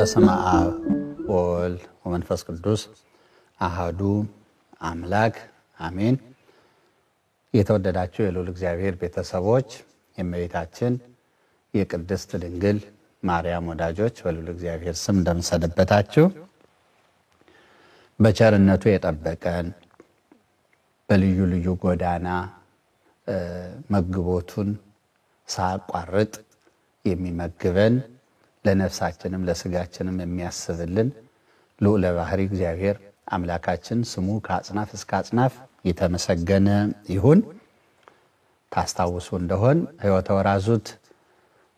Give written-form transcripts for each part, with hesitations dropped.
በስመ አብ ወወልድ ወመንፈስ ቅዱስ አሐዱ አምላክ አሜን። የተወደዳችሁ የልዑል እግዚአብሔር ቤተሰቦች የእመቤታችን የቅድስት ድንግል ማርያም ወዳጆች በልዑል እግዚአብሔር ስም እንደምሰነበታችሁ በቸርነቱ የጠበቀን በልዩ ልዩ ጎዳና መግቦቱን ሳያቋርጥ የሚመግበን ለነፍሳችንም ለስጋችንም የሚያስብልን ልዑለ ባሕርይ እግዚአብሔር አምላካችን ስሙ ከአጽናፍ እስከ አጽናፍ የተመሰገነ ይሁን። ታስታውሱ እንደሆን ሕይወተ ወራዙት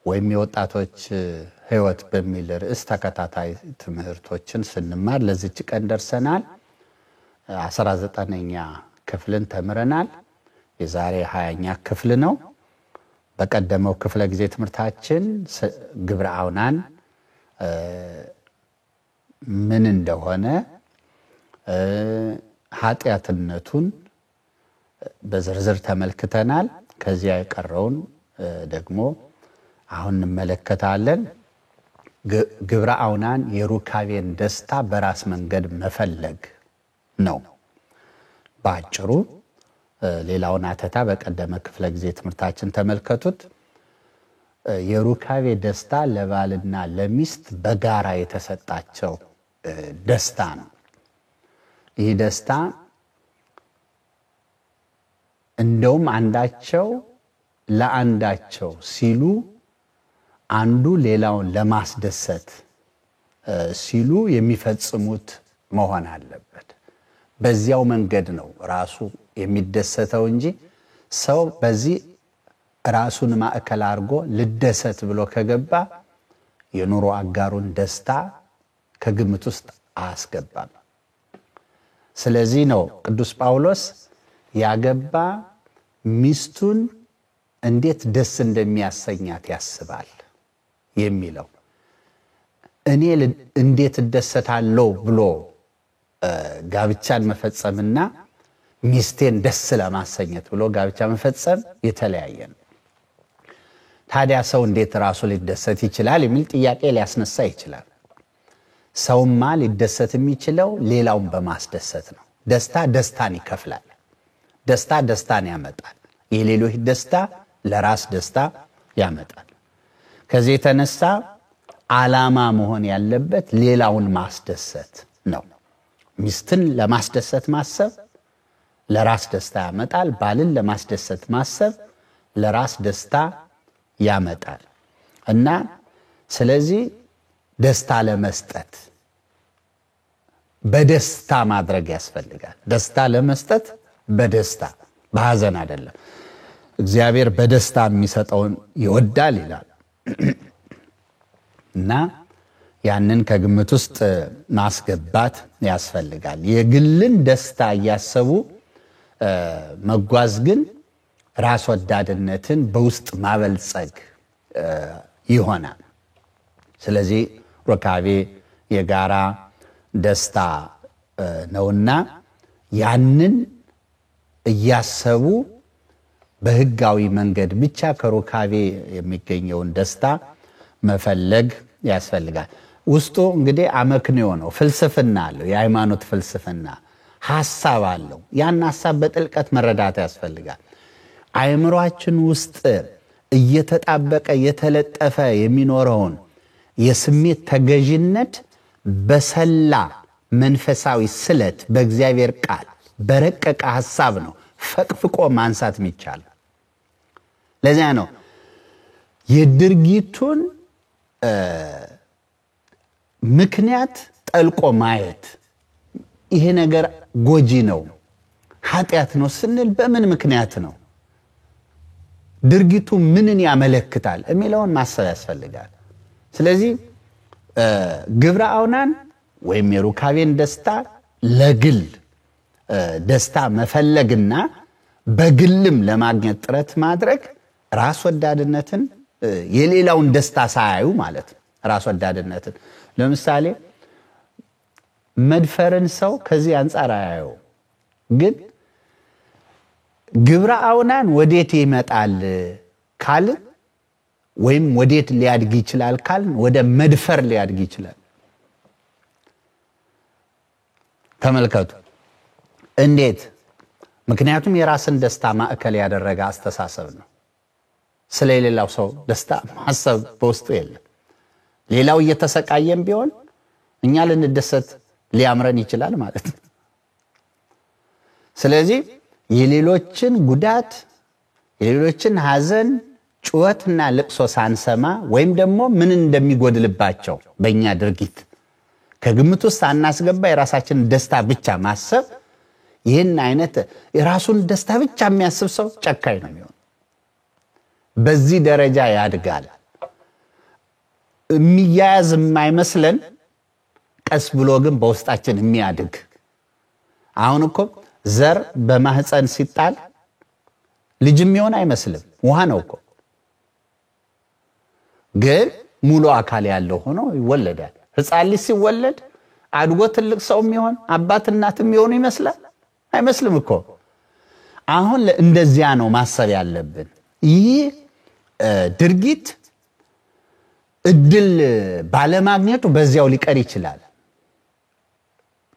ወይም የወጣቶች ሕይወት በሚል ርዕስ ተከታታይ ትምህርቶችን ስንማር ለዚች ቀን ደርሰናል። 19ኛ ክፍልን ተምረናል። የዛሬ 20ኛ ክፍል ነው። በቀደመው ክፍለ ጊዜ ትምህርታችን ግብረ አውናን ምን እንደሆነ ኃጢያትነቱን በዝርዝር ተመልክተናል። ከዚያ የቀረውን ደግሞ አሁን እንመለከታለን። ግብረ አውናን የሩካቤን ደስታ በራስ መንገድ መፈለግ ነው ባጭሩ። ሌላውን አተታ በቀደመ ክፍለ ጊዜ ትምህርታችን ተመልከቱት። የሩካቤ ደስታ ለባልና ለሚስት በጋራ የተሰጣቸው ደስታ ነው። ይህ ደስታ እንደውም አንዳቸው ለአንዳቸው ሲሉ አንዱ ሌላውን ለማስደሰት ሲሉ የሚፈጽሙት መሆን አለበት። በዚያው መንገድ ነው ራሱ የሚደሰተው እንጂ ሰው በዚህ ራሱን ማዕከል አድርጎ ልደሰት ብሎ ከገባ የኑሮ አጋሩን ደስታ ከግምት ውስጥ አያስገባም። ስለዚህ ነው ቅዱስ ጳውሎስ ያገባ ሚስቱን እንዴት ደስ እንደሚያሰኛት ያስባል የሚለው። እኔ እንዴት እደሰታለሁ ብሎ ጋብቻን መፈጸምና ሚስቴን ደስ ለማሰኘት ብሎ ጋብቻ መፈጸም የተለያየ ነው። ታዲያ ሰው እንዴት ራሱ ሊደሰት ይችላል የሚል ጥያቄ ሊያስነሳ ይችላል። ሰውማ ሊደሰት የሚችለው ሌላውን በማስደሰት ነው። ደስታ ደስታን ይከፍላል። ደስታ ደስታን ያመጣል። የሌሎች ደስታ ለራስ ደስታ ያመጣል። ከዚህ የተነሳ ዓላማ መሆን ያለበት ሌላውን ማስደሰት ነው። ሚስትን ለማስደሰት ማሰብ ለራስ ደስታ ያመጣል። ባልን ለማስደሰት ማሰብ ለራስ ደስታ ያመጣል። እና ስለዚህ ደስታ ለመስጠት በደስታ ማድረግ ያስፈልጋል። ደስታ ለመስጠት በደስታ በሐዘን አይደለም። እግዚአብሔር በደስታ የሚሰጠውን ይወዳል ይላል። እና ያንን ከግምት ውስጥ ማስገባት ያስፈልጋል። የግልን ደስታ እያሰቡ መጓዝ ግን ራስ ወዳድነትን በውስጥ ማበልጸግ ይሆናል። ስለዚህ ሩካቤ የጋራ ደስታ ነውና ያንን እያሰቡ በሕጋዊ መንገድ ብቻ ከሩካቤ የሚገኘውን ደስታ መፈለግ ያስፈልጋል። ውስጡ እንግዲህ አመክንዮ ነው፣ ፍልስፍና አለው፣ የሃይማኖት ፍልስፍና ሐሳብ አለው። ያን ሐሳብ በጥልቀት መረዳት ያስፈልጋል። አእምሮአችን ውስጥ እየተጣበቀ የተለጠፈ የሚኖረውን የስሜት ተገዥነት በሰላ መንፈሳዊ ስለት በእግዚአብሔር ቃል በረቀቀ ሐሳብ ነው ፈቅፍቆ ማንሳት የሚቻለው። ለዚያ ነው የድርጊቱን ምክንያት ጠልቆ ማየት። ይሄ ነገር ጎጂ ነው፣ ኃጢአት ነው ስንል በምን ምክንያት ነው፣ ድርጊቱ ምንን ያመለክታል የሚለውን ማሰብ ያስፈልጋል። ስለዚህ ግብረ አውናን ወይም የሩካቤን ደስታ ለግል ደስታ መፈለግና በግልም ለማግኘት ጥረት ማድረግ ራስ ወዳድነትን የሌላውን ደስታ ሳያዩ ማለት ነው። ራስ ወዳድነትን ለምሳሌ መድፈርን ሰው ከዚህ አንፃር አያየው። ግን ግብረ አውናን ወዴት ይመጣል ካል ወይም ወዴት ሊያድግ ይችላል ካል ወደ መድፈር ሊያድግ ይችላል። ተመልከቱ እንዴት ምክንያቱም የራስን ደስታ ማዕከል ያደረገ አስተሳሰብ ነው ስለሌላው ሰው ደስታ ማሰብ በውስጡ የለም ሌላው እየተሰቃየም ቢሆን እኛ ልንደሰት ሊያምረን ይችላል ማለት ነው ስለዚህ የሌሎችን ጉዳት የሌሎችን ሐዘን ጩኸትና ልቅሶ ሳንሰማ ወይም ደግሞ ምን እንደሚጎድልባቸው በእኛ ድርጊት ከግምት ውስጥ ሳናስገባ የራሳችን ደስታ ብቻ ማሰብ ይህን አይነት የራሱን ደስታ ብቻ የሚያስብ ሰው ጨካኝ ነው የሚሆነው በዚህ ደረጃ ያድጋል የሚያያዝ የማይመስለን ቀስ ብሎ ግን በውስጣችን የሚያድግ አሁን እኮ ዘር በማህፀን ሲጣል ልጅ የሚሆን አይመስልም ውሃ ነው እኮ ግን ሙሉ አካል ያለው ሆኖ ይወለዳል ህፃን ልጅ ሲወለድ አድጎ ትልቅ ሰው የሚሆን አባት እናት የሚሆን ይመስላል አይመስልም እኮ አሁን እንደዚያ ነው ማሰብ ያለብን ይህ ድርጊት እድል ባለማግኘቱ በዚያው ሊቀር ይችላል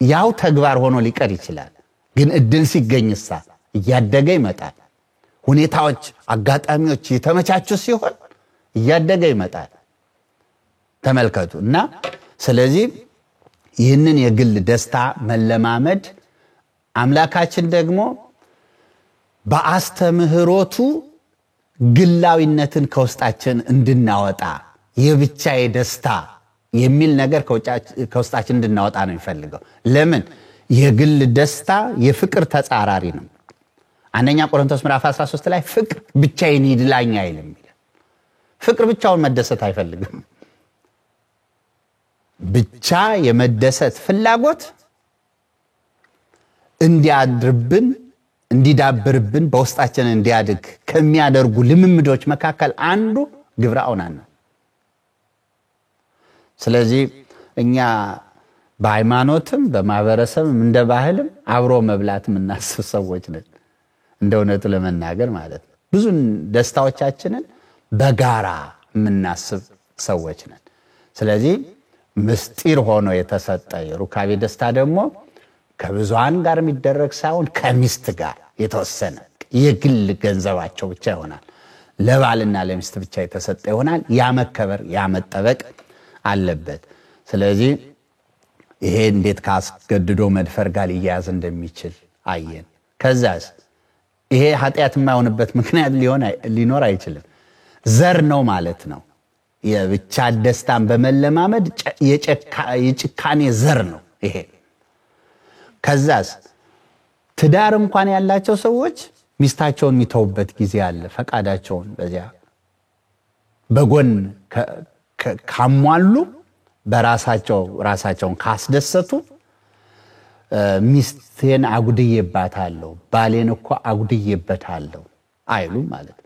ያው ተግባር ሆኖ ሊቀር ይችላል ግን እድል ሲገኝሳ እያደገ ይመጣል ሁኔታዎች አጋጣሚዎች የተመቻቹ ሲሆን እያደገ ይመጣል ተመልከቱና ስለዚህ ይህንን የግል ደስታ መለማመድ አምላካችን ደግሞ በአስተምህሮቱ ግላዊነትን ከውስጣችን እንድናወጣ የብቻዬ ደስታ የሚል ነገር ከውስጣችን እንድናወጣ ነው የሚፈልገው ለምን የግል ደስታ የፍቅር ተጻራሪ ነው አንደኛ ቆሮንቶስ ምዕራፍ 13 ላይ ፍቅር ብቻዬን ይድላኝ አይልም ፍቅር ብቻውን መደሰት አይፈልግም ብቻ የመደሰት ፍላጎት እንዲያድርብን እንዲዳብርብን በውስጣችን እንዲያድግ ከሚያደርጉ ልምምዶች መካከል አንዱ ግብረ አውናን ነው ስለዚህ እኛ በሃይማኖትም በማህበረሰብም እንደ ባህልም አብሮ መብላት ምናስብ ሰዎች ነን እንደውነቱ ለመናገር ማለት ነው ብዙ ደስታዎቻችንን በጋራ ምናስብ ሰዎች ነን ስለዚህ ምስጢር ሆኖ የተሰጠ የሩካቤ ደስታ ደግሞ ከብዙሃን ጋር የሚደረግ ሳይሆን ከሚስት ጋር የተወሰነ የግል ገንዘባቸው ብቻ ይሆናል ለባልና ለሚስት ብቻ የተሰጠ ይሆናል ያ መከበር ያ መጠበቅ አለበት ስለዚህ ይሄ እንዴት ካስገድዶ መድፈር ጋር ይያዝ እንደሚችል አየን ከዛስ ይሄ ኃጢያት የማይሆንበት ምክንያት ሊኖር አይችልም ዘር ነው ማለት ነው የብቻ ደስታን በመለማመድ የጭካኔ ዘር ነው ይሄ ከዛስ ትዳር እንኳን ያላቸው ሰዎች ሚስታቸውን የሚተውበት ጊዜ አለ ፈቃዳቸውን በዚያ በጎን ካሟሉ ራሳቸውን ካስደሰቱ ሚስቴን አጉድዬባታለሁ ባሌን እኮ አጉድዬበታለሁ አይሉ ማለት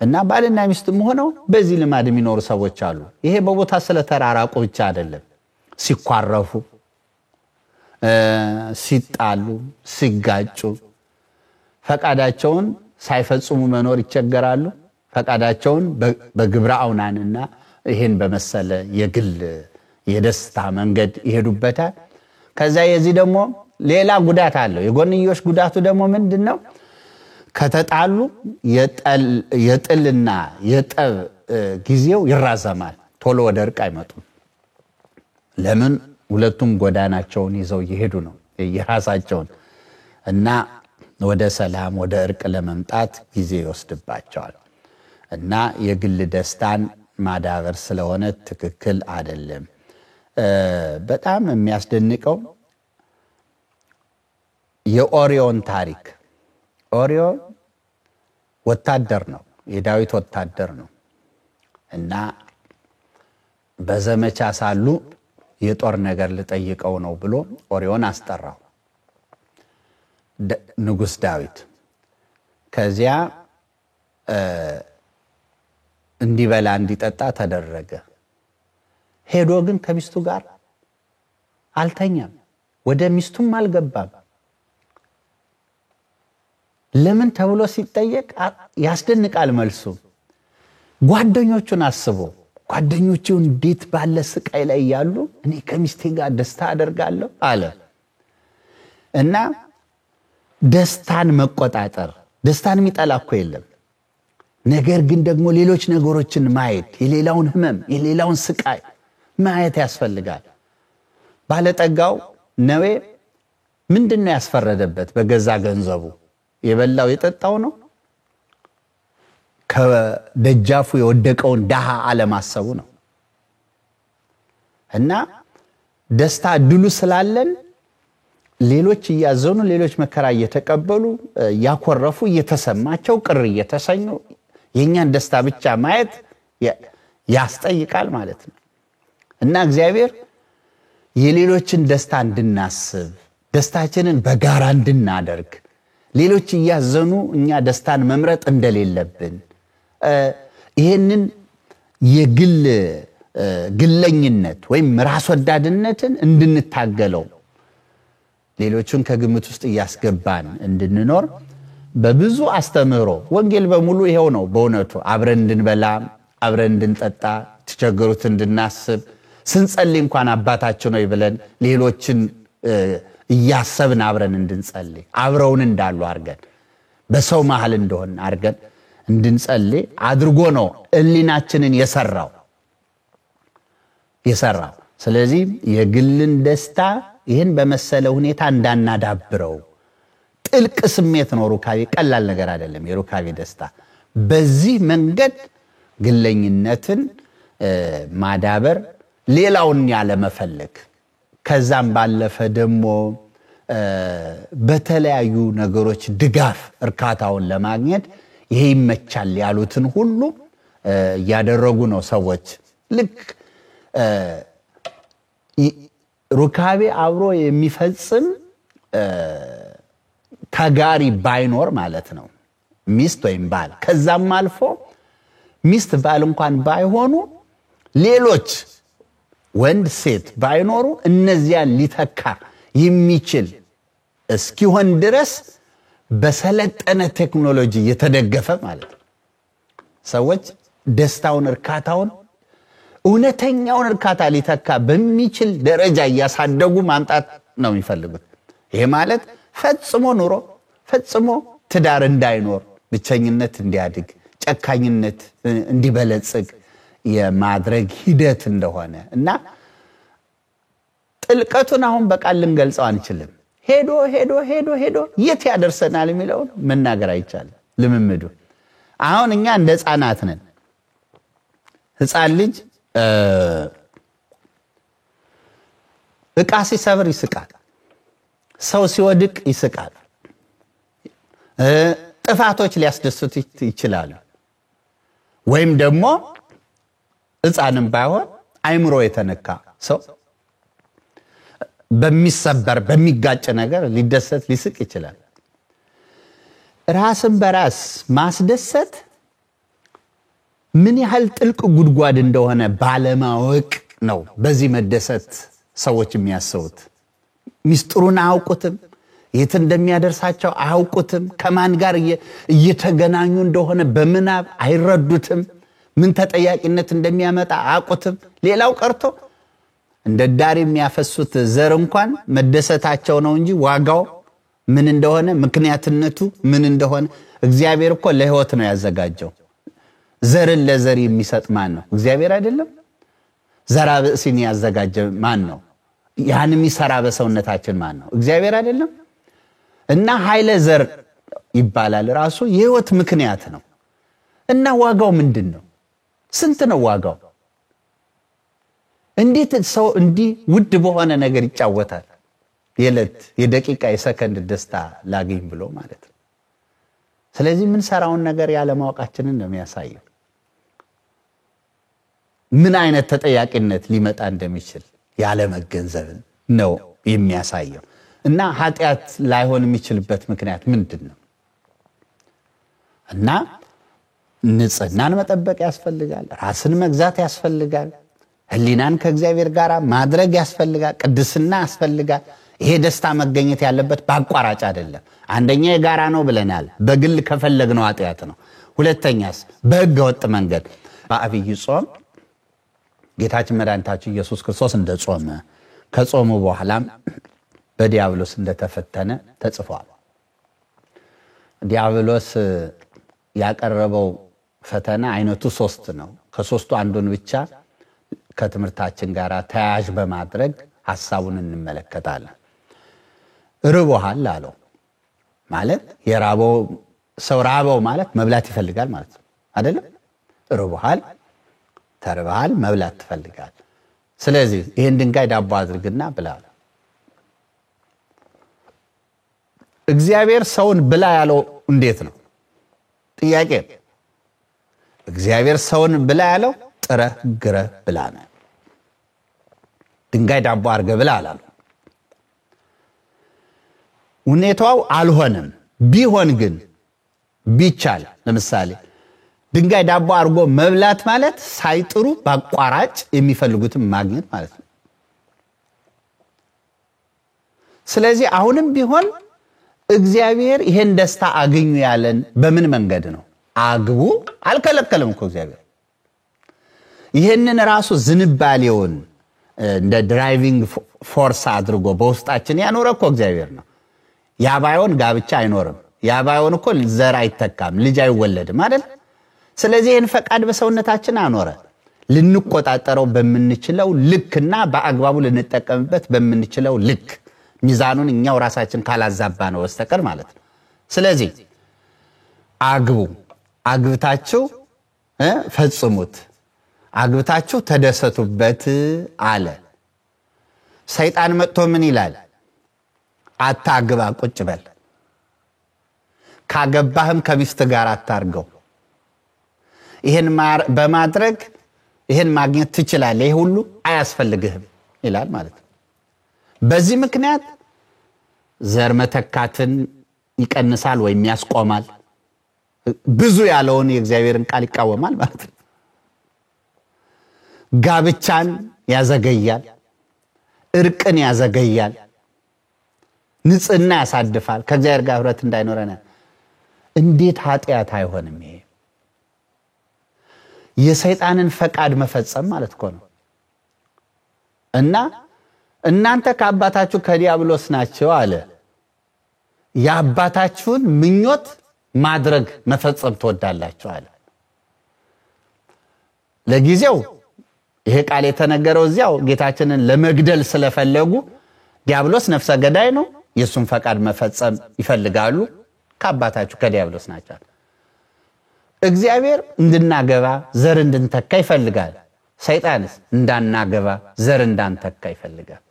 እና ባልና ሚስትም ሆነው በዚህ ልማድ የሚኖሩ ሰዎች አሉ ይሄ በቦታ ስለተራራቁ ብቻ አይደለም ሲኳረፉ ሲጣሉ ሲጋጩ ፈቃዳቸውን ሳይፈጽሙ መኖር ይቸገራሉ ፈቃዳቸውን በግብረ አውናንና ይሄን በመሰለ የግል የደስታ መንገድ ይሄዱበታል ከዛ የዚህ ደግሞ ሌላ ጉዳት አለው የጎንዮሽ ጉዳቱ ደግሞ ምንድነው ከተጣሉ የጥልና የጠብ ጊዜው ይራዘማል ቶሎ ወደ እርቅ አይመጡም ለምን ሁለቱም ጎዳናቸውን ይዘው ይሄዱ ነው የራሳቸውን እና ወደ ሰላም ወደ እርቅ ለመምጣት ጊዜ ይወስድባቸዋል እና የግል ደስታን ማዳበር ስለሆነ ትክክል አይደለም በጣም የሚያስደንቀው የኦሪዮን ታሪክ ኦሪዮን ወታደር ነው የዳዊት ወታደር ነው እና በዘመቻ ሳሉ የጦር ነገር ልጠይቀው ነው ብሎ ኦሪዮን አስጠራው ንጉስ ዳዊት ከዚያ እንዲበላ እንዲጠጣ ተደረገ ሄዶ ግን ከሚስቱ ጋር አልተኛም ወደ ሚስቱም አልገባም ለምን ተብሎ ሲጠየቅ ያስደንቃል መልሱ ጓደኞቹን አስቦ ጓደኞቹ እንዴት ባለ ስቃይ ላይ ያሉ እኔ ከሚስቴ ጋር ደስታ አደርጋለሁ አለ እና ደስታን መቆጣጠር ደስታን የሚጠላ እኮ የለም ነገር ግን ደግሞ ሌሎች ነገሮችን ማየት የሌላውን ህመም የሌላውን ስቃይ ማየት ያስፈልጋል ባለጠጋው ነዌ ምንድነው ያስፈረደበት በገዛ ገንዘቡ የበላው የጠጣው ነው ከደጃፉ የወደቀውን ዳሃ አለማሰቡ ነው እና ደስታ ድሉ ስላለን ሌሎች ያዘኑ ሌሎች መከራ እየተቀበሉ ያኮረፉ እየተሰማቸው ቅር እየተሰኙ የኛን ደስታ ብቻ ማየት ያስጠይቃል ማለት ነው እና እግዚአብሔር የሌሎችን ደስታ እንድናስብ ደስታችንን በጋራ እንድናደርግ ሌሎች ያዘኑ እኛ ደስታን መምረጥ እንደሌለብን ይሄንን ግለኝነት ወይም ራስ ወዳድነትን እንድንታገለው ሌሎችን ከግምት ውስጥ ያስገባን እንድንኖር በብዙ አስተምሮ ወንጌል በሙሉ ይሄው ነው በእውነቱ አብረን እንድንበላ አብረን እንድንጠጣ ተቸገሩት እንድናስብ ስንጸልይ እንኳን አባታችን ነው ይብለን ሌሎችን ያሰብን አብረን እንድንጸልይ አብረውን እንዳሉ አርገን በሰው መሃል እንደሆነ አርገን እንድንጸልይ አድርጎ ነው እሊናችንን የሰራው ስለዚህ የግልን ደስታ ይሄን በመሰለ ሁኔታ እንዳናዳብረው ጥልቅ ስሜት ነው ሩካቤ ቀላል ነገር አይደለም የሩካቤ ደስታ በዚህ መንገድ ግለኝነትን ማዳበር ሌላውን ያለ መፈለግ ከዛም ባለፈ ደግሞ በተለያዩ ነገሮች ድጋፍ እርካታውን ለማግኘት ይሄ ይመቻል ያሉትን ሁሉ ያደረጉ ነው ሰዎች ልክ ሩካቤ አብሮ የሚፈጽም ተጋሪ ባይኖር ማለት ነው ሚስት ወይም ባል ከዛም አልፎ ሚስት ባል እንኳን ባይሆኑ ሌሎች ወንድ ሴት ባይኖሩ እነዚያን ሊተካ የሚችል እስኪሆን ድረስ በሰለጠነ ቴክኖሎጂ የተደገፈ ማለት ነው ሰዎች ደስታውን እርካታውን እውነተኛውን እርካታ ሊተካ በሚችል ደረጃ ያሳደጉ ማምጣት ነው የሚፈልጉት ይሄ ማለት ፈጽሞ ኑሮ ፈጽሞ ትዳር እንዳይኖር ብቸኝነት እንዲያድግ ጨካኝነት እንዲበለጽግ የማድረግ ሂደት እንደሆነ እና ጥልቀቱን አሁን በቃል ልንገልጸው አንችልም ሄዶ የት ያደርሰናል የሚለው መናገር አይቻልም ልምምዱ አሁን እኛ እንደ ህፃናት ነን ህፃን ልጅ እቃ ሲሰብር ይስቃል ሰው ሲወድቅ ይስቃል ጥፋቶች ሊያስደስቱ ይችላሉ ወይም ደግሞ ህፃንም ባይሆን አይምሮ የተነካ ሰው በሚሰበር በሚጋጭ ነገር ሊደሰት ሊስቅ ይችላል ራስን በራስ ማስደሰት ምን ያህል ጥልቅ ጉድጓድ እንደሆነ ባለማወቅ ነው በዚህ መደሰት ሰዎች የሚያስቡት ሚስጥሩን አያውቁትም የት እንደሚያደርሳቸው አያውቁትም ከማን ጋር እየተገናኙ እንደሆነ በመናብ አይረዱትም ምን ተጠያቂነት እንደሚያመጣ አያውቁትም ሌላው ቀርቶ እንደ ዳር የሚያፈሱት ዘር እንኳን መደሰታቸው ነው እንጂ ዋጋው ምን እንደሆነ ምክንያትነቱ ምን እንደሆነ እግዚአብሔር እኮ ለህይወት ነው ያዘጋጀው ዘርን ለዘር የሚሰጥ ማን ነው እግዚአብሔር አይደለም ዘራብሲን ያዘጋጀ ማን ነው ያን የሚሰራ በሰውነታችን ማን ነው እግዚአብሔር አይደለም እና ኃይለ ዘር ይባላል ራሱ የህይወት ምክንያት ነው እና ዋጋው ምንድነው ስንት ነው ዋጋው እንዴት ሰው እንዲ ውድ በሆነ ነገር ይጫወታል የለት የደቂቃ የሰከንድ ደስታ ላገኝ ብሎ ማለት ነው ስለዚህ ምን ሰራውን ነገር ያለ ማወቃችንን ነው የሚያሳየው ምን አይነት ተጠያቂነት ሊመጣ እንደሚችል ያለ መገንዘብ ነው የሚያሳየው እና ኃጢያት ላይሆን የሚችልበት ምክንያት ምንድነው እና ንጽህናን መጠበቅ ያስፈልጋል ራስን መግዛት ያስፈልጋል ህሊናን ከእግዚአብሔር ጋር ማድረግ ያስፈልጋል ቅድስና ያስፈልጋል ይሄ ደስታ መገኘት ያለበት ባቋራጭ አይደለም አንደኛ የጋራ ነው ብለናል በግል ከፈለግነው ኃጢያት ነው ሁለተኛስ በህገ ወጥ መንገድ በአብይ ጾም ጌታችን መድኃኒታችን ኢየሱስ ክርስቶስ እንደጾመ ከጾሙ በኋላም በዲያብሎስ እንደተፈተነ ተጽፏል። ዲያብሎስ ያቀረበው ፈተና አይነቱ 3 ነው። ከ3ቱ አንዱን ብቻ ከትምህርታችን ጋር ተያያዥ በማድረግ ሐሳቡን እንመለከታለን። ርቦሃል አለው። ማለት የራበው ሰው ራበው ማለት መብላት ይፈልጋል ማለት ነው አይደለም? ርቦሃል፣ ተርበሃል፣ መብላት ትፈልጋል። ስለዚህ ይሄን ድንጋይ ዳቦ አድርግና ብላ። እግዚአብሔር ሰውን ብላ ያለው እንዴት ነው? ጥያቄ። እግዚአብሔር ሰውን ብላ ያለው ጥረህ ግረህ ብላ ነው። ድንጋይ ዳቦ አድርገህ ብላ አላለው። ሁኔታው አልሆነም። ቢሆን ግን ቢቻል ለምሳሌ ድንጋይ ዳቦ አድርጎ መብላት ማለት ሳይጥሩ በአቋራጭ የሚፈልጉትን ማግኘት ማለት ነው። ስለዚህ አሁንም ቢሆን እግዚአብሔር ይሄን ደስታ አግኙ ያለን በምን መንገድ ነው? አግቡ አልከለከለም እኮ እግዚአብሔር። ይሄንን ራሱ ዝንባሌውን እንደ ድራይቪንግ ፎርስ አድርጎ በውስጣችን ያኖረ እኮ እግዚአብሔር ነው። ያባዮን ጋብቻ አይኖርም። ያባዮን እኮ ዘር አይተካም፣ ልጅ አይወለድም አይደል? ስለዚህ ይሄን ፈቃድ በሰውነታችን አኖረ። ልንቆጣጠረው በመንችለው ልክና በአግባቡ ልንጠቀምበት በመንችለው ልክ ሚዛኑን እኛው ራሳችን ካላዛባ ነው በስተቀር ማለት ነው። ስለዚህ አግቡ፣ አግብታችሁ ፈጽሙት፣ አግብታችሁ ተደሰቱበት አለ። ሰይጣን መጥቶ ምን ይላል? አታግባ፣ ቁጭ በል፣ ካገባህም ከሚስት ጋር አታርገው፣ ይሄን በማድረግ ይሄን ማግኘት ትችላለህ፣ ይሄ ሁሉ አያስፈልግህም ይላል ማለት ነው። በዚህ ምክንያት ዘር መተካትን ይቀንሳል ወይም ያስቆማል። ብዙ ያለውን የእግዚአብሔርን ቃል ይቃወማል ማለት ነው። ጋብቻን ያዘገያል፣ እርቅን ያዘገያል፣ ንጽህና ያሳድፋል፣ ከእግዚአብሔር ጋር ህብረት እንዳይኖረን። እንዴት ኃጢአት አይሆንም? ይሄ የሰይጣንን ፈቃድ መፈጸም ማለት እኮ ነው። እና እናንተ ከአባታችሁ ከዲያብሎስ ናቸው አለ። የአባታችሁን ምኞት ማድረግ መፈጸም ትወዳላችሁ አለ። ለጊዜው ይሄ ቃል የተነገረው እዚያው ጌታችንን ለመግደል ስለፈለጉ ዲያብሎስ ነፍሰ ገዳይ ነው፣ የሱን ፈቃድ መፈጸም ይፈልጋሉ፣ ከአባታችሁ ከዲያብሎስ ናቸው። እግዚአብሔር እንድናገባ ዘር እንድንተካ ይፈልጋል። ሰይጣንስ እንዳናገባ ዘር እንዳንተካ ይፈልጋል።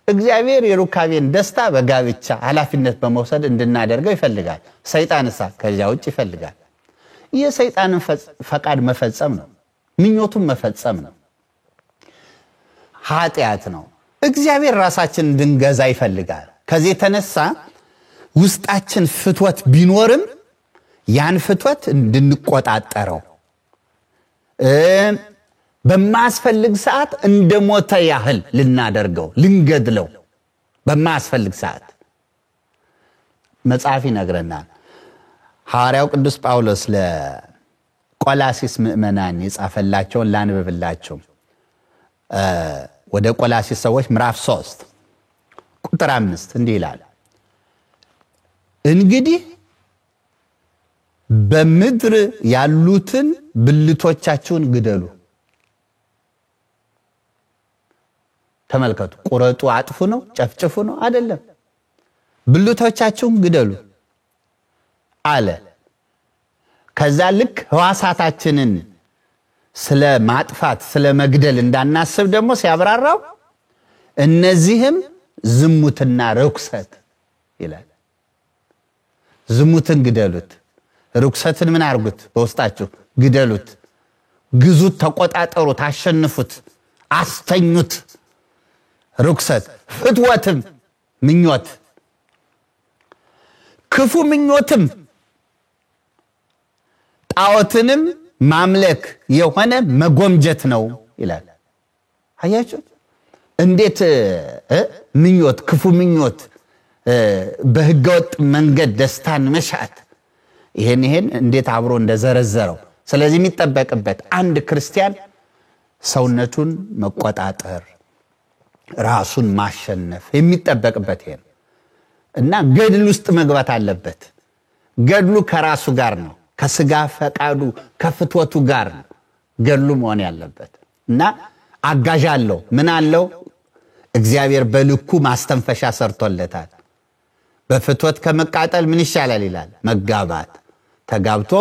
እግዚአብሔር የሩካቤን ደስታ በጋብቻ ኃላፊነት በመውሰድ እንድናደርገው ይፈልጋል። ሰይጣንስ ከዚያ ውጭ ይፈልጋል። የሰይጣንን ፈቃድ መፈጸም ነው፣ ምኞቱን መፈጸም ነው፣ ኃጢአት ነው። እግዚአብሔር ራሳችን እንድንገዛ ይፈልጋል። ከዚህ የተነሳ ውስጣችን ፍትወት ቢኖርም ያን ፍትወት እንድንቆጣጠረው በማስፈልግ ሰዓት እንደሞተ ያህል ልናደርገው፣ ልንገድለው በማስፈልግ ሰዓት መጽሐፍ ይነግረናል። ሐዋርያው ቅዱስ ጳውሎስ ለቆላሲስ ምእመናን የጻፈላቸውን ላንብብላችሁ። ወደ ቆላሲስ ሰዎች ምዕራፍ 3 ቁጥር 5 እንዲህ ይላል፣ እንግዲህ በምድር ያሉትን ብልቶቻችሁን ግደሉ። ተመልከቱ፣ ቁረጡ፣ አጥፉ ነው፣ ጨፍጭፉ ነው አይደለም። ብልቶቻችሁን ግደሉ አለ። ከዛ ልክ ሕዋሳታችንን ስለ ማጥፋት ስለ መግደል እንዳናስብ ደግሞ ሲያብራራው እነዚህም ዝሙትና ርኩሰት ይላል። ዝሙትን ግደሉት፣ ርኩሰትን ምን አርጉት? በውስጣችሁ ግደሉት፣ ግዙት፣ ተቆጣጠሩት፣ አሸንፉት፣ አስተኙት። ርኩሰት ፍትወትም ምኞት፣ ክፉ ምኞትም ጣዖትንም ማምለክ የሆነ መጎምጀት ነው ይላል። አያችሁ እንዴት ምኞት፣ ክፉ ምኞት፣ በህገወጥ መንገድ ደስታን መሻት ይሄን እንዴት አብሮ እንደዘረዘረው። ስለዚህ የሚጠበቅበት አንድ ክርስቲያን ሰውነቱን መቆጣጠር፣ ራሱን ማሸነፍ የሚጠበቅበት ይሄ ነው እና ገድል ውስጥ መግባት አለበት። ገድሉ ከራሱ ጋር ነው፣ ከስጋ ፈቃዱ ከፍትወቱ ጋር ነው ገድሉ መሆን ያለበት እና አጋዥ አለው። ምን አለው? እግዚአብሔር በልኩ ማስተንፈሻ ሰርቶለታል። በፍትወት ከመቃጠል ምን ይሻላል ይላል? መጋባት። ተጋብቶ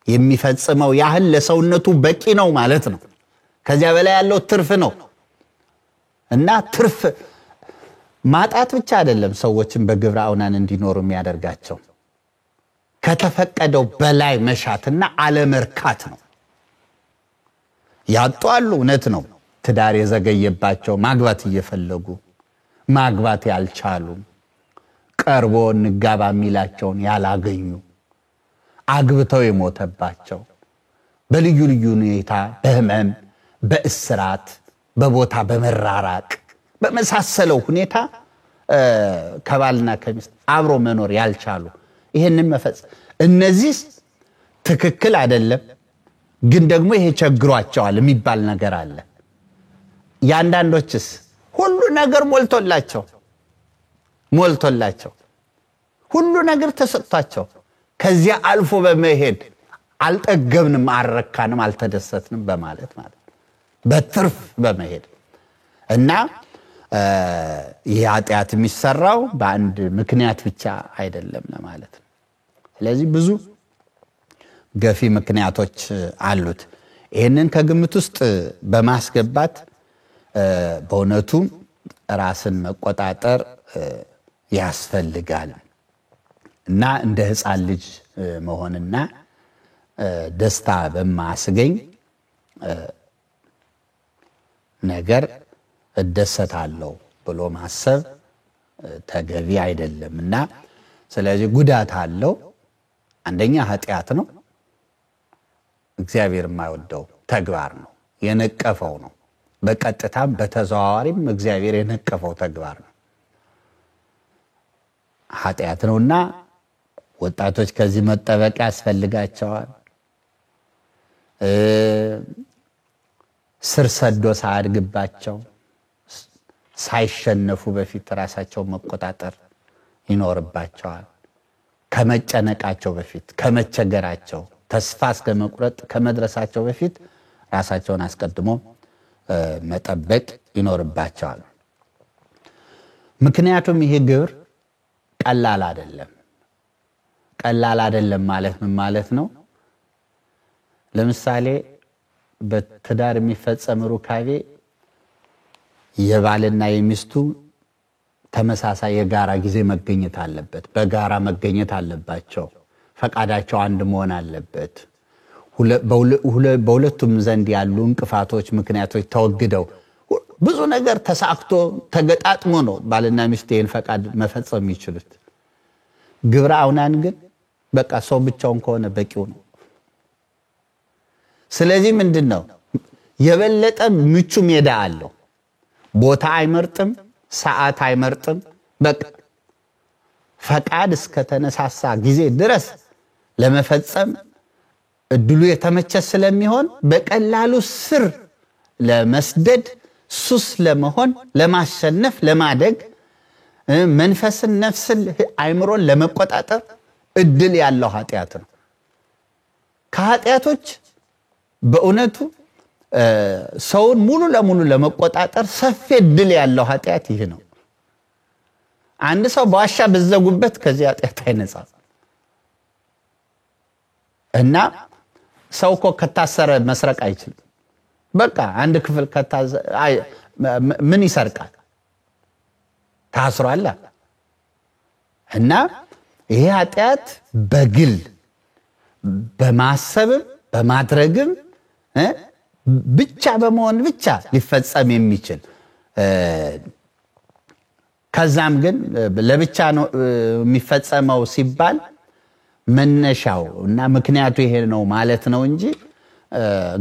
የሚፈጽመው ያህል ለሰውነቱ በቂ ነው ማለት ነው። ከዚያ በላይ ያለው ትርፍ ነው እና ትርፍ ማጣት ብቻ አይደለም ሰዎችን በግብረ አውናን እንዲኖሩ የሚያደርጋቸው፣ ከተፈቀደው በላይ መሻትና አለመርካት ነው። ያጧሉ፣ እውነት ነው። ትዳር የዘገየባቸው ማግባት እየፈለጉ ማግባት ያልቻሉ፣ ቀርቦ እንጋባ የሚላቸውን ያላገኙ፣ አግብተው የሞተባቸው፣ በልዩ ልዩ ሁኔታ በህመም በእስራት በቦታ በመራራቅ በመሳሰለው ሁኔታ ከባልና ከሚስት አብሮ መኖር ያልቻሉ ይሄንን መፈጸም እነዚህ ትክክል አይደለም። ግን ደግሞ ይሄ ቸግሯቸዋል የሚባል ነገር አለ። ያንዳንዶችስ ሁሉ ነገር ሞልቶላቸው ሁሉ ነገር ተሰጥቷቸው ከዚያ አልፎ በመሄድ አልጠገብንም፣ አልረካንም፣ አልተደሰትንም በማለት ማለት በትርፍ በመሄድ እና ይህ ኃጢአት የሚሰራው በአንድ ምክንያት ብቻ አይደለም ለማለት ነው። ስለዚህ ብዙ ገፊ ምክንያቶች አሉት። ይሄንን ከግምት ውስጥ በማስገባት በእውነቱ ራስን መቆጣጠር ያስፈልጋል እና እንደ ሕፃን ልጅ መሆንና ደስታ በማስገኝ ነገር እደሰታለሁ ብሎ ማሰብ ተገቢ አይደለምና ስለዚህ ጉዳት አለው። አንደኛ ኃጢአት ነው፣ እግዚአብሔር የማይወደው ተግባር ነው፣ የነቀፈው ነው። በቀጥታም በተዘዋዋሪም እግዚአብሔር የነቀፈው ተግባር ነው፣ ኃጢአት ነውና ወጣቶች ከዚህ መጠበቅ ያስፈልጋቸዋል። ስር ሰዶ ሳያድግባቸው ሳይሸነፉ በፊት ራሳቸውን መቆጣጠር ይኖርባቸዋል። ከመጨነቃቸው በፊት ከመቸገራቸው ተስፋ እስከመቁረጥ ከመድረሳቸው በፊት ራሳቸውን አስቀድሞ መጠበቅ ይኖርባቸዋል። ምክንያቱም ይሄ ግብር ቀላል አይደለም ማለት ምን ማለት ነው? ለምሳሌ በትዳር የሚፈጸም ሩካቤ የባልና የሚስቱ ተመሳሳይ የጋራ ጊዜ መገኘት አለበት፣ በጋራ መገኘት አለባቸው፣ ፈቃዳቸው አንድ መሆን አለበት። በሁለቱም ዘንድ ያሉ እንቅፋቶች ምክንያቶች ተወግደው ብዙ ነገር ተሳክቶ ተገጣጥሞ ነው ባልና ሚስት ይህን ፈቃድ መፈጸም የሚችሉት። ግብረ አውናን ግን በቃ ሰው ብቻውን ከሆነ በቂው ነው። ስለዚህ ምንድነው የበለጠ ምቹ ሜዳ አለው። ቦታ አይመርጥም፣ ሰዓት አይመርጥም። በቃ ፈቃድ እስከተነሳሳ ጊዜ ድረስ ለመፈጸም እድሉ የተመቸ ስለሚሆን በቀላሉ ስር ለመስደድ ሱስ ለመሆን ለማሸነፍ ለማደግ መንፈስን ነፍስን አይምሮን ለመቆጣጠር እድል ያለው ኃጢአት ነው። ከኃጢአቶች በእውነቱ ሰውን ሙሉ ለሙሉ ለመቆጣጠር ሰፊ እድል ያለው ኃጢአት ይህ ነው። አንድ ሰው በዋሻ በዘጉበት ከዚህ ኃጢአት አይነጻም። እና ሰው እኮ ከታሰረ መስረቅ አይችልም። በቃ አንድ ክፍል ምን ይሰርቃል? ታስሯል። እና ይሄ ኃጢአት በግል በማሰብም በማድረግም ብቻ በመሆን ብቻ ሊፈጸም የሚችል ከዛም ግን ለብቻ ነው የሚፈጸመው ሲባል መነሻው እና ምክንያቱ ይሄ ነው ማለት ነው እንጂ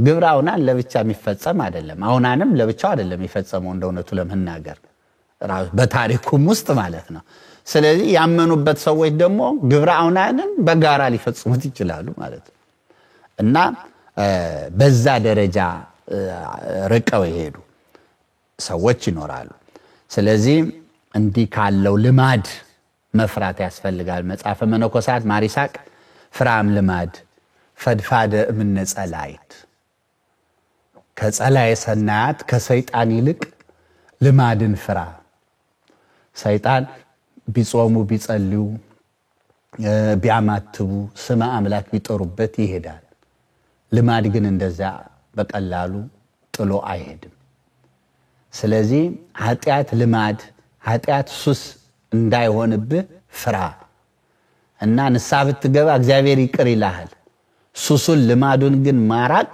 ግብረ አውናን ለብቻ የሚፈጸም አይደለም። አውናንም ለብቻው አይደለም የሚፈጸመው እንደውነቱ ለመናገር በታሪኩም ውስጥ ማለት ነው። ስለዚህ ያመኑበት ሰዎች ደግሞ ግብረ አውናንን በጋራ ሊፈጽሙት ይችላሉ ማለት ነው። እና በዛ ደረጃ ርቀው ይሄዱ ሰዎች ይኖራሉ። ስለዚህ እንዲህ ካለው ልማድ መፍራት ያስፈልጋል። መጽሐፈ መነኮሳት ማሪሳቅ ፍራም ልማድ ፈድፋደ እምነ ጸላይት ከጸላየ ሰናያት ከሰይጣን ይልቅ ልማድን ፍራ። ሰይጣን ቢጾሙ ቢጸልዩ ቢያማትቡ ስመ አምላክ ቢጠሩበት ይሄዳል። ልማድ ግን እንደዛ በቀላሉ ጥሎ አይሄድም። ስለዚህ ኃጢአት ልማድ ኃጢአት ሱስ እንዳይሆንብህ ፍራ እና ንስሐ ብትገባ እግዚአብሔር ይቅር ይልሃል። ሱሱን ልማዱን ግን ማራቅ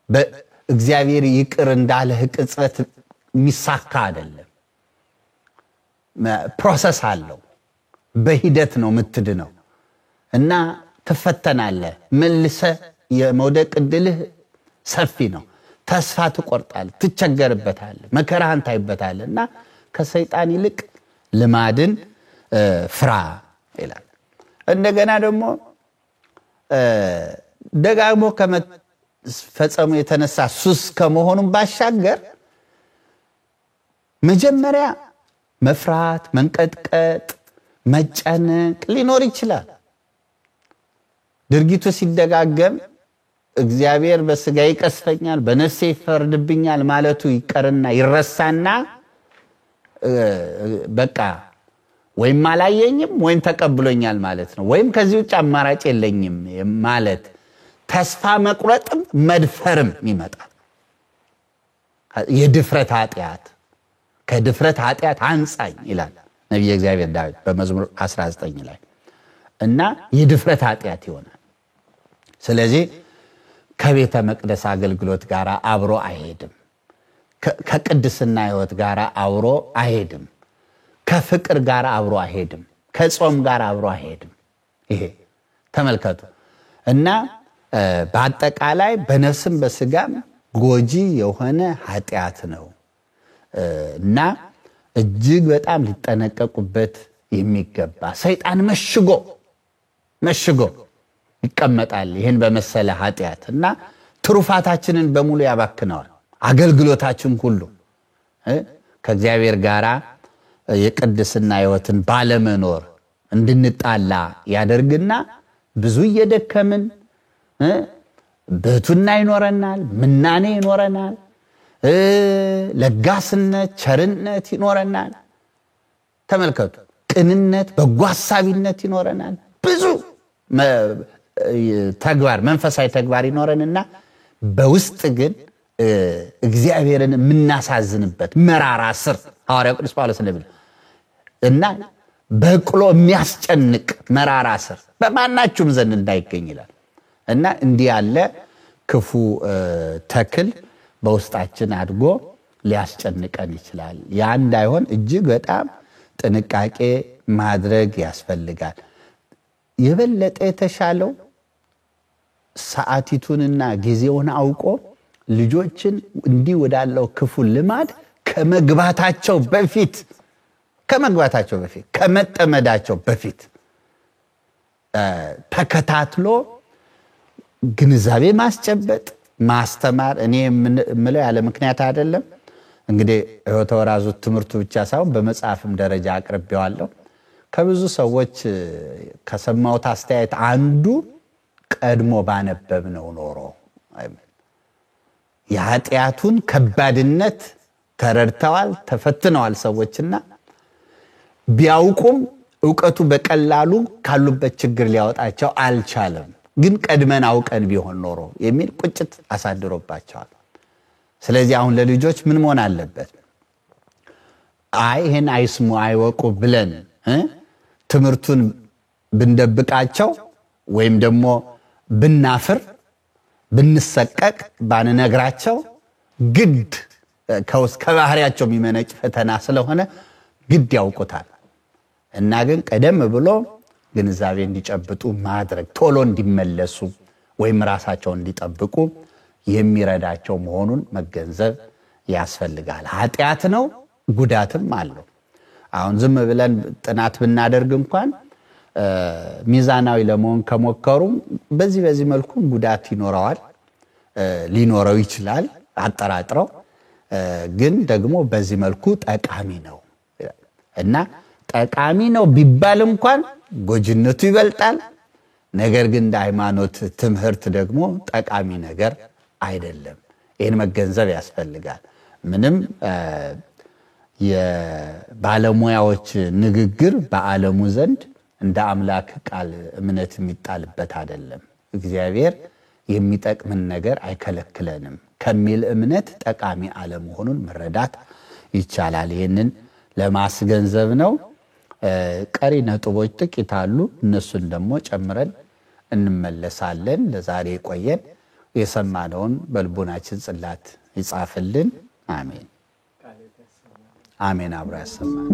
በእግዚአብሔር ይቅር እንዳለህ ቅጽበት የሚሳካ አይደለም። ፕሮሰስ አለው። በሂደት ነው የምትድነው እና ትፈተናለህ። መልሰህ የመውደቅ ዕድልህ ሰፊ ነው። ተስፋ ትቆርጣለህ፣ ትቸገርበታለህ፣ መከራህን ታይበታለህ እና ከሰይጣን ይልቅ ልማድን ፍራ ይላል። እንደገና ደግሞ ደጋግሞ ከመፈጸሙ የተነሳ ሱስ ከመሆኑም ባሻገር መጀመሪያ መፍራት፣ መንቀጥቀጥ፣ መጨነቅ ሊኖር ይችላል። ድርጊቱ ሲደጋገም እግዚአብሔር በስጋ ይቀስፈኛል በነፍሴ ይፈርድብኛል ማለቱ ይቀርና ይረሳና በቃ ወይም አላየኝም ወይም ተቀብሎኛል ማለት ነው፣ ወይም ከዚህ ውጭ አማራጭ የለኝም ማለት ተስፋ መቁረጥም መድፈርም ይመጣል። የድፍረት ኃጢአት ከድፍረት ኃጢአት አንጻኝ ይላል ነብዩ እግዚአብሔር ዳዊት በመዝሙር 19 ላይ እና የድፍረት ኃጢአት ይሆናል። ስለዚህ ከቤተ መቅደስ አገልግሎት ጋር አብሮ አይሄድም። ከቅድስና ሕይወት ጋር አብሮ አይሄድም። ከፍቅር ጋር አብሮ አይሄድም። ከጾም ጋር አብሮ አይሄድም። ይሄ ተመልከቱ እና በአጠቃላይ በነፍስም በስጋም ጎጂ የሆነ ኃጢአት ነው እና እጅግ በጣም ሊጠነቀቁበት የሚገባ ሰይጣን መሽጎ ይቀመጣል ይሄን በመሰለ ኃጢአት እና ትሩፋታችንን በሙሉ ያባክነዋል። አገልግሎታችን ሁሉ ከእግዚአብሔር ጋር የቅድስና ሕይወትን ባለመኖር እንድንጣላ ያደርግና ብዙ እየደከምን በቱና ይኖረናል፣ ምናኔ ይኖረናል፣ ለጋስነት ቸርነት ይኖረናል። ተመልከቱ ቅንነት በጎ ሐሳቢነት ይኖረናል። ብዙ ተግባር መንፈሳዊ ተግባር ይኖረንና በውስጥ ግን እግዚአብሔርን የምናሳዝንበት መራራ ስር ሐዋርያው ቅዱስ ጳውሎስ እንደሚለው እና በቅሎ የሚያስጨንቅ መራራ ስር በማናችሁም ዘንድ እንዳይገኝ ይላል እና እንዲህ ያለ ክፉ ተክል በውስጣችን አድጎ ሊያስጨንቀን ይችላል። ያ እንዳይሆን እጅግ በጣም ጥንቃቄ ማድረግ ያስፈልጋል። የበለጠ የተሻለው ሰዓቲቱንና ጊዜውን አውቆ ልጆችን እንዲህ ወዳለው ክፉ ልማድ ከመግባታቸው በፊት ከመጠመዳቸው በፊት ተከታትሎ ግንዛቤ ማስጨበጥ ማስተማር። እኔ የምለው ያለ ምክንያት አይደለም። እንግዲህ ሕይወተ ወራዙት ትምህርቱ ብቻ ሳይሆን በመጽሐፍም ደረጃ አቅርቤዋለሁ። ከብዙ ሰዎች ከሰማሁት አስተያየት አንዱ ቀድሞ ባነበብነው ኖሮ የኃጢአቱን ከባድነት ተረድተዋል፣ ተፈትነዋል ሰዎችና ቢያውቁም ዕውቀቱ በቀላሉ ካሉበት ችግር ሊያወጣቸው አልቻለም። ግን ቀድመን አውቀን ቢሆን ኖሮ የሚል ቁጭት አሳድሮባቸዋል። ስለዚህ አሁን ለልጆች ምን መሆን አለበት? ይሄን አይስሙ አይወቁ ብለን ትምህርቱን ብንደብቃቸው ወይም ደግሞ ብናፍር ብንሰቀቅ ባንነግራቸው ግድ ከባህሪያቸው የሚመነጭ ፈተና ስለሆነ ግድ ያውቁታል እና ግን ቀደም ብሎ ግንዛቤ እንዲጨብጡ ማድረግ ቶሎ እንዲመለሱ ወይም ራሳቸውን እንዲጠብቁ የሚረዳቸው መሆኑን መገንዘብ ያስፈልጋል። ኃጢአት ነው፣ ጉዳትም አለው። አሁን ዝም ብለን ጥናት ብናደርግ እንኳን ሚዛናዊ ለመሆን ከሞከሩ በዚህ መልኩ ጉዳት ይኖረዋል ሊኖረው ይችላል አጠራጥረው። ግን ደግሞ በዚህ መልኩ ጠቃሚ ነው እና ጠቃሚ ነው ቢባል እንኳን ጎጅነቱ ይበልጣል። ነገር ግን እንደ ሃይማኖት ትምህርት ደግሞ ጠቃሚ ነገር አይደለም። ይሄን መገንዘብ ያስፈልጋል። ምንም የባለሙያዎች ንግግር በዓለሙ ዘንድ እንደ አምላክ ቃል እምነት የሚጣልበት አይደለም። እግዚአብሔር የሚጠቅምን ነገር አይከለክለንም ከሚል እምነት ጠቃሚ አለመሆኑን መረዳት ይቻላል። ይሄንን ለማስገንዘብ ነው። ቀሪ ነጥቦች ጥቂት አሉ። እነሱን ደግሞ ጨምረን እንመለሳለን። ለዛሬ ቆየን። የሰማነውን በልቦናችን ጽላት ይጻፍልን። አሜን አሜን። አብራ ያሰማን።